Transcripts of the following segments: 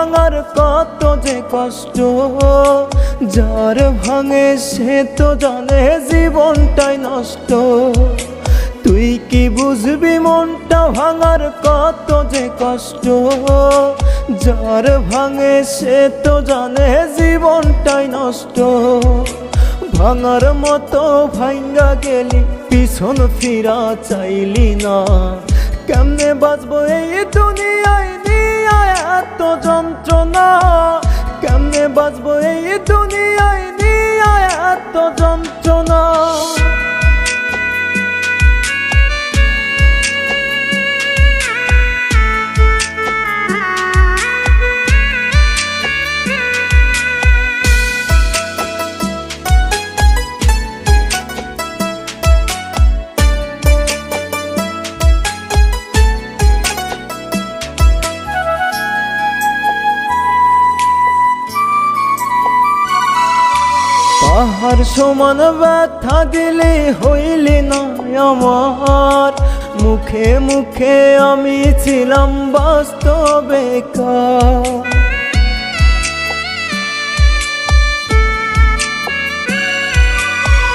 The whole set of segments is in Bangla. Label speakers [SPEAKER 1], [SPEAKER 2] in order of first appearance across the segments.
[SPEAKER 1] ভাঙার কত যে কষ্ট, যার ভাঙে সে তো জানে জীবনটাই নষ্ট। তুই কি বুঝবি মনটা ভাঙার কত যে কষ্ট, যার ভাঙে সে তো জানে জীবনটাই নষ্ট। ভাঙার মতো ভাঙ্গা গেলি পিছন ফিরা চাইলি না, কেমনে বাঁচবো এই দুনিয়ায় নিয়ে এত যন্ত্রণা, কেমনে বাঁচবো এই দুনিয়ায় নিয়ে এত যন্ত্রণা। পাহাড় সমান ব্যথা দিলে হইলি না আমার, মুখে মুখে আমি ছিলাম বাস্তবে বেকার।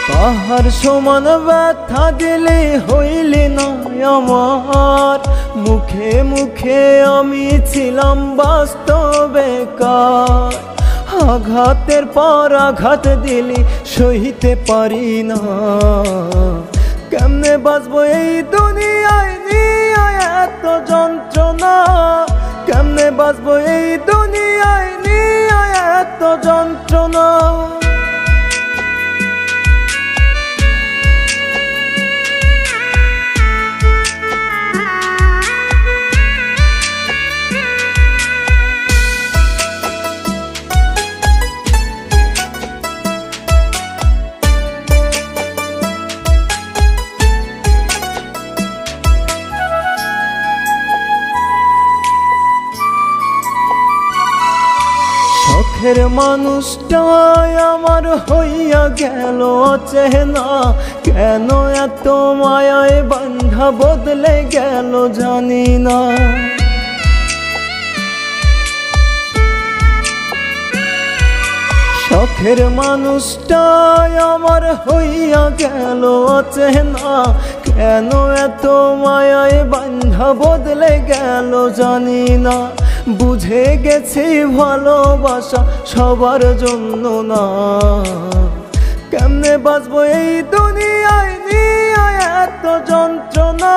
[SPEAKER 1] পাহাড় সমান ব্যথা দিলে হইলি না আমার, মুখে মুখে আমি ছিলাম বাস্তবে বেকার। আঘাতের পর আঘাত দিলি সইতে পারি না, কেমনে বাঁচবো এই দুনিয়ায় নিয়ে এত যন্ত্রণা, কেমনে বাঁচবো এই দুনিয়ায় নিয়ে এত যন্ত্রণা। শখের মানুষটাই আমার হইয়া গেল অচেনা, কেন এত মায়ায় বান্ধা বদলে গেল জানি না। শখের মানুষটাই আমার হইয়া গেল অচেনা, কেন এত মায়ায় বান্ধা বদলে গেল জানি না। বুঝে গেছি ভালোবাসা সবার জন্য না, কেমনে বাঁচবো এই দুনিয়ায় নিয়ে এত যন্ত্রণা,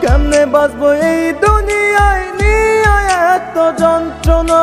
[SPEAKER 1] কেমনে বাঁচবো এই দুনিয়ায় নিয়ে এত যন্ত্রণা।